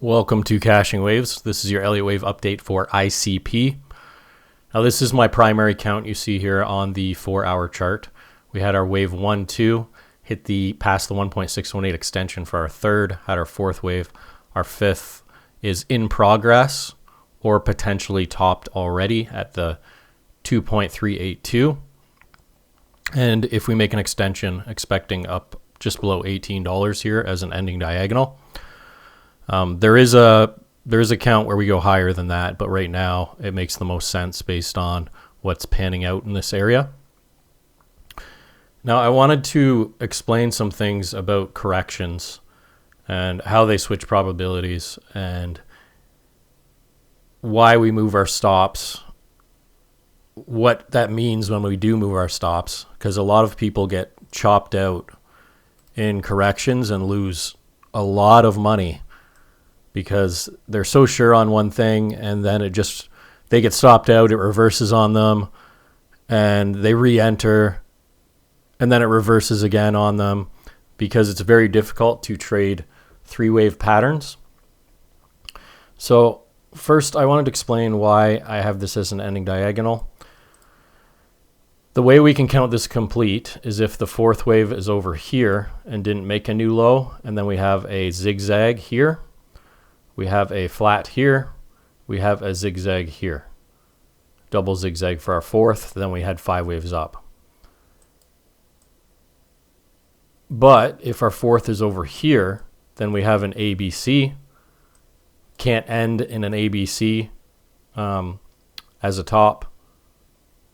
Welcome to Caching Waves. This is your Elliott Wave update for ICP. Now this is my primary count you see here on the 4-hour chart. We had our wave 1, 2, past the 1.618 extension for our third, had our fourth wave. Our fifth is in progress or potentially topped already at the 2.382. And if we make an extension, expecting up just below $18 here as an ending diagonal. There is a count where we go higher than that, but right now it makes the most sense based on what's panning out in this area. Now I wanted to explain some things about corrections and how they switch probabilities and why we move our stops, what that means when we do move our stops, because a lot of people get chopped out in corrections and lose a lot of money because they're so sure on one thing and then they get stopped out, it reverses on them and they re-enter and then it reverses again on them because it's very difficult to trade three-wave patterns. So first I wanted to explain why I have this as an ending diagonal. The way we can count this complete is if the fourth wave is over here and didn't make a new low, and then we have a zigzag here, we have a flat here, we have a zigzag here. Double zigzag for our fourth, then we had 5 waves up. But if our fourth is over here, then we have an ABC. Can't end in an ABC as a top.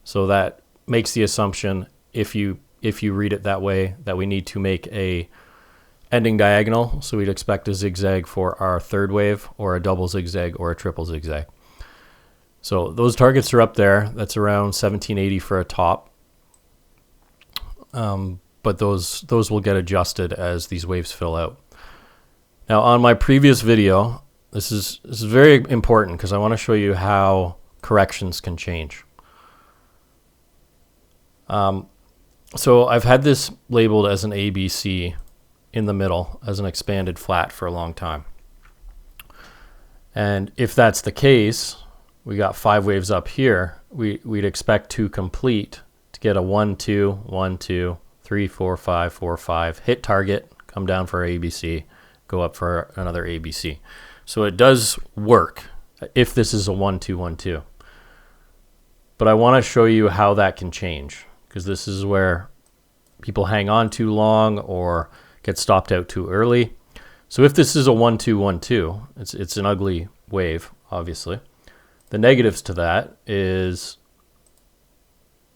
So that makes the assumption, if you read it that way, that we need to make a ending diagonal. So we'd expect a zigzag for our third wave, or a double zigzag, or a triple zigzag. So those targets are up there. That's around 1780 for a top. But those will get adjusted as these waves fill out. Now on my previous video, this is very important because I want to show you how corrections can change. So I've had this labeled as an ABC in the middle as an expanded flat for a long time. And if that's the case, we got 5 waves up here, we'd expect to complete to get a 1, 2, 1, 2, 3, 4, 5, 4, 5, hit target, come down for ABC, go up for another ABC. So it does work if this is a 1, 2, 1, 2. But I want to show you how that can change, because this is where people hang on too long or get stopped out too early. So if this is a 1, 2, 1, 2, it's an ugly wave, obviously. The negatives to that is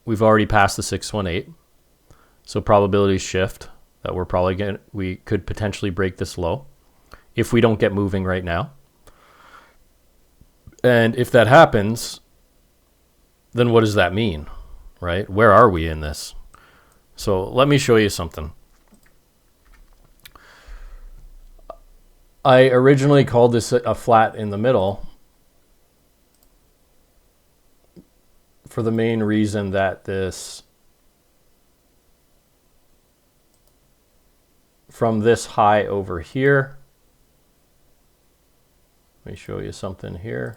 we've already passed the 618. So probabilities shift that we could potentially break this low if we don't get moving right now. And if that happens, then what does that mean, right? Where are we in this? So let me show you something. I originally called this a flat in the middle for the main reason that this, from this high over here, let me show you something here.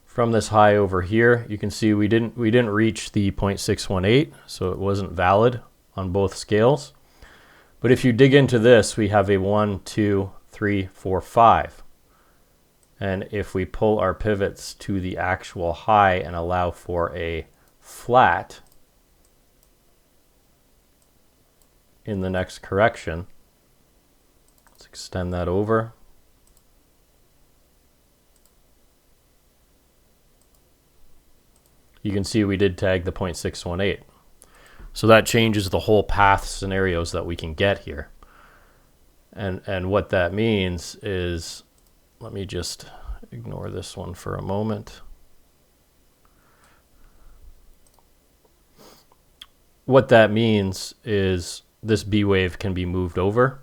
From this high over here, you can see we didn't reach the 0.618, so it wasn't valid on both scales. But if you dig into this, we have a 1, 2, 3, 4, 5. And if we pull our pivots to the actual high and allow for a flat in the next correction, let's extend that over. You can see we did tag the 0.618. So that changes the whole path scenarios that we can get here. And what that means is, let me just ignore this one for a moment. What that means is this B wave can be moved over.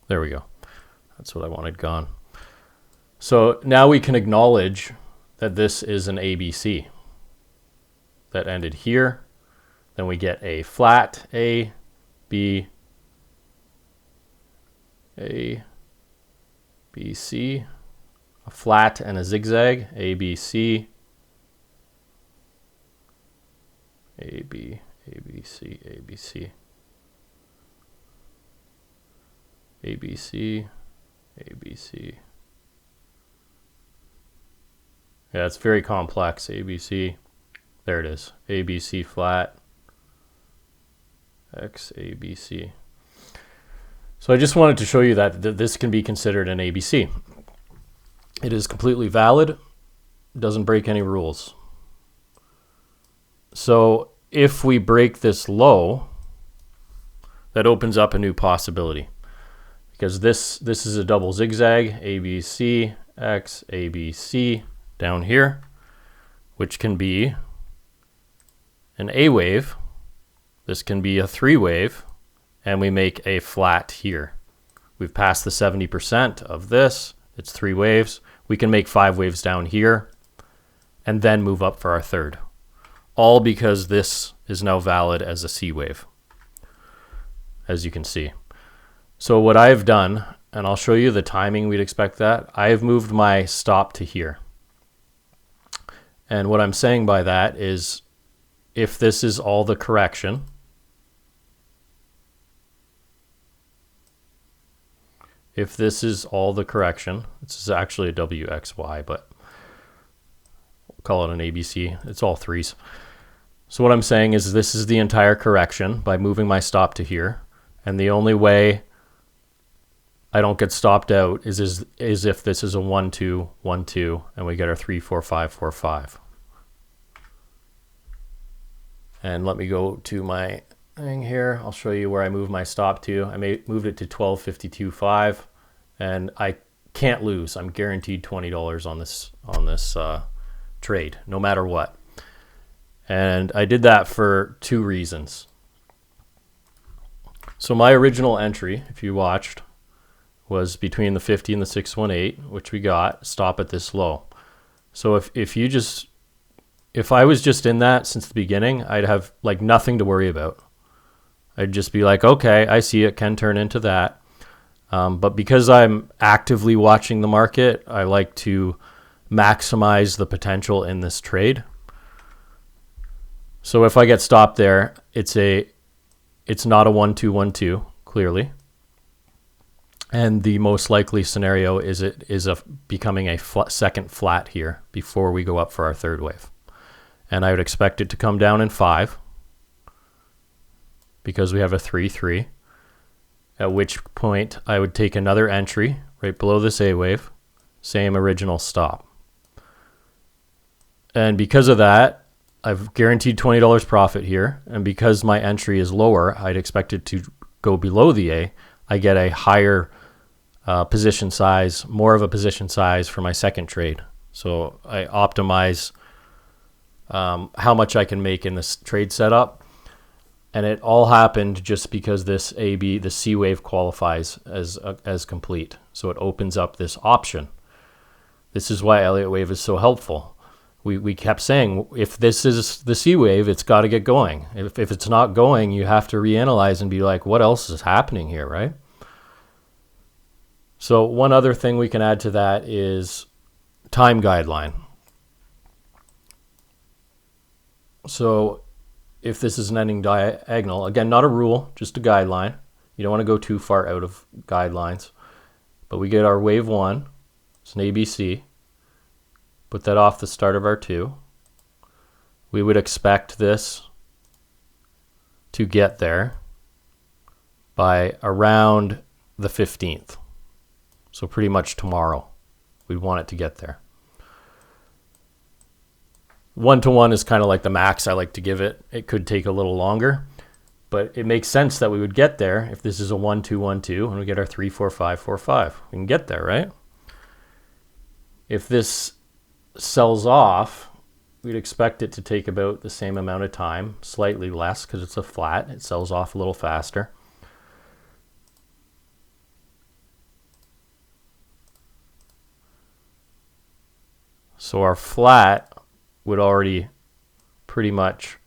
There we go. That's what I wanted gone. So now we can acknowledge that this is an ABC that ended here. Then we get a flat A, B, A, B, C, a flat and a zigzag, A, B, C, A, B, A, B, C, A, B, C, A, B, C, A, B, C. Yeah, it's very complex. A, B, C. There it is. A, B, C flat. X, A, B, C. So I just wanted to show you that this can be considered an ABC. It is completely valid. Doesn't break any rules. So if we break this low, that opens up a new possibility. Because this is a double zigzag, ABC, X, ABC, down here, which can be an A wave. This can be a 3 wave, and we make a flat here. We've passed the 70% of this. It's 3 waves. We can make 5 waves down here and then move up for our third. All because this is now valid as a C wave, as you can see. So what I've done, and I'll show you the timing we'd expect that, I've moved my stop to here. And what I'm saying by that is if this is all the correction, this is actually a WXY, but we'll call it an ABC. It's all 3s. So what I'm saying is this is the entire correction by moving my stop to here. And the only way I don't get stopped out is if this is a 1, 2, 1, 2, and we get our 3, 4, 5, 4, 5. And let me go to my thing here. I'll show you where I move my stop to. I moved it to 12.52.5, and I can't lose. I'm guaranteed $20 on this trade, no matter what. And I did that for 2 reasons. So my original entry, if you watched, was between the 50 and the 618, which we got, stop at this low. So if I was just in that since the beginning, I'd have like nothing to worry about. I'd just be like, okay, I see it can turn into that. But because I'm actively watching the market, I like to maximize the potential in this trade. So if I get stopped there, it's not a 1, 2, 1, 2, clearly. And the most likely scenario is becoming a second flat here before we go up for our third wave. And I would expect it to come down in 5 because we have a 3, 3. At which point I would take another entry right below this A wave, same original stop. And because of that, I've guaranteed $20 profit here. And because my entry is lower, I'd expect it to go below the A. I get a higher position size, more of a position size for my second trade. So I optimize how much I can make in this trade setup. And it all happened just because this AB, the C wave, qualifies as complete. So it opens up this option. This is why Elliott Wave is so helpful. We kept saying, if this is the C wave, it's got to get going. If it's not going, you have to reanalyze and be like, what else is happening here, right? So one other thing we can add to that is time guideline. So if this is an ending diagonal, again, not a rule, just a guideline. You don't want to go too far out of guidelines. But we get our wave 1, it's an ABC. Put that off the start of our 2. We would expect this to get there by around the 15th. So pretty much tomorrow, we'd want it to get there. 1-to-1 is kind of like the max I like to give it. It could take a little longer, but it makes sense that we would get there if this is a 1, 2, 1, 2, and we get our 3, 4, 5, 4, 5. We can get there, right? If this sells off, we'd expect it to take about the same amount of time, slightly less because it's a flat. It sells off a little faster. So our flat would already pretty much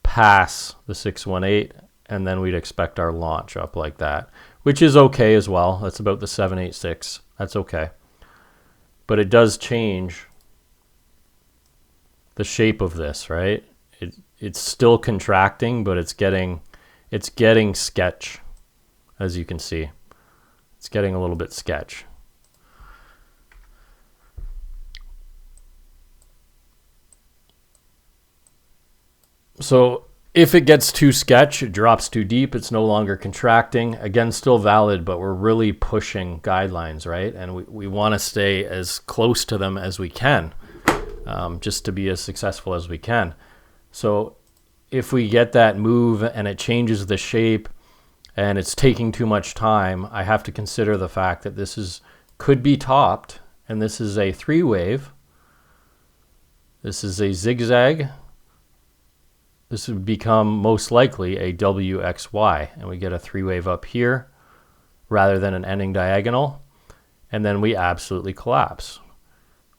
pass the 618, and then we'd expect our launch up like that, which is okay as well. That's about the 786. That's okay. But it does change the shape of this, right? It's still contracting, but it's getting sketch, as you can see. It's getting a little bit sketch. So if it gets too sketch, it drops too deep, it's no longer contracting. Again, still valid, but we're really pushing guidelines, right? And we want to stay as close to them as we can, just to be as successful as we can. So if we get that move and it changes the shape and it's taking too much time, I have to consider the fact that this could be topped, and this is a 3-wave. This is a zigzag. This would become most likely a WXY, and we get a 3-wave up here rather than an ending diagonal, and then we absolutely collapse.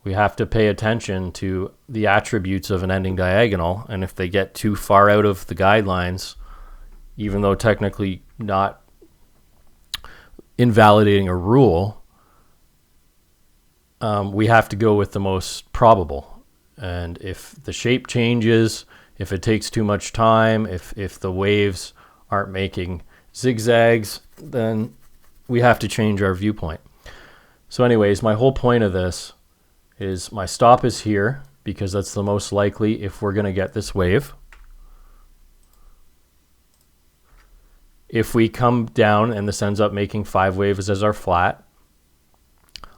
We have to pay attention to the attributes of an ending diagonal, and if they get too far out of the guidelines, even though technically not invalidating a rule, we have to go with the most probable. And if the shape changes, if it takes too much time, if the waves aren't making zigzags, then we have to change our viewpoint. So anyways, my whole point of this is my stop is here because that's the most likely if we're going to get this wave. If we come down and this ends up making 5 waves as our flat,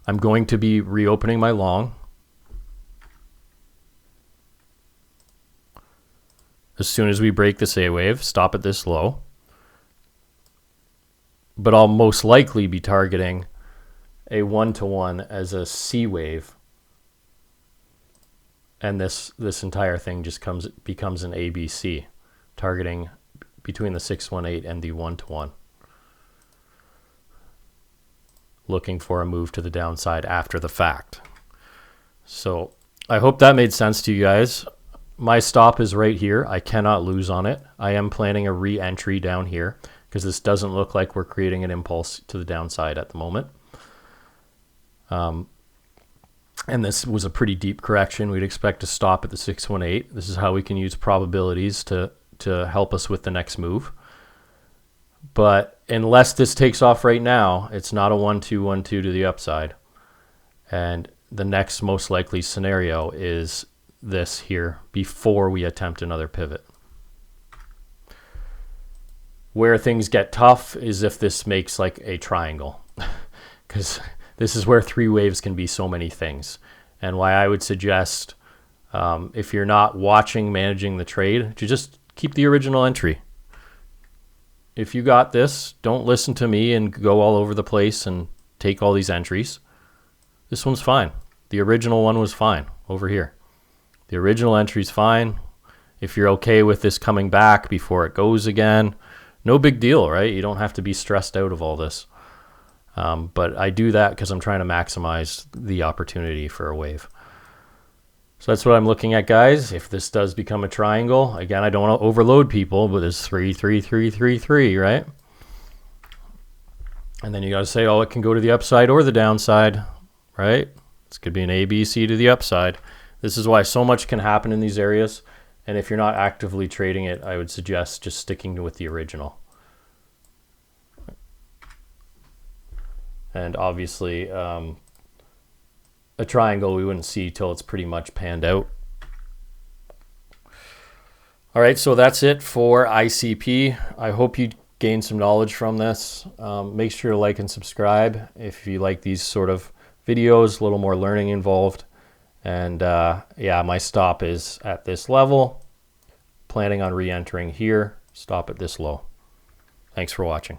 I'm going to be reopening my long. As soon as we break this A wave, stop at this low. But I'll most likely be targeting a 1-to-1 as a C wave. And this entire thing just becomes an ABC, targeting between the 618 and the 1-to-1. Looking for a move to the downside after the fact. So I hope that made sense to you guys. My stop is right here. I cannot lose on it. I am planning a re-entry down here because this doesn't look like we're creating an impulse to the downside at the moment. And this was a pretty deep correction. We'd expect to stop at the 618. This is how we can use probabilities to help us with the next move. But unless this takes off right now, it's not a 1-2, 1-2 to the upside. And the next most likely scenario is this here before we attempt another pivot. Where things get tough is if this makes like a triangle, because this is where 3 waves can be so many things. And why I would suggest, if you're not watching, managing the trade, to just keep the original entry. If you got this, don't listen to me and go all over the place and take all these entries. This one's fine. The original one was fine over here. The original entry's fine. If you're okay with this coming back before it goes again, no big deal, right? You don't have to be stressed out of all this. But I do that because I'm trying to maximize the opportunity for a wave. So that's what I'm looking at, guys. If this does become a triangle, again, I don't want to overload people, but there's 3, 3, 3, 3, 3, right? And then you got to say, oh, it can go to the upside or the downside, right? This could be an A, B, C to the upside. This is why so much can happen in these areas. And if you're not actively trading it, I would suggest just sticking with the original. And obviously, a triangle we wouldn't see till it's pretty much panned out. All right, so that's it for ICP. I hope you gained some knowledge from this. Make sure to like and subscribe if you like these sort of videos, a little more learning involved. And yeah, my stop is at this level. Planning on re-entering here. Stop at this low. Thanks for watching.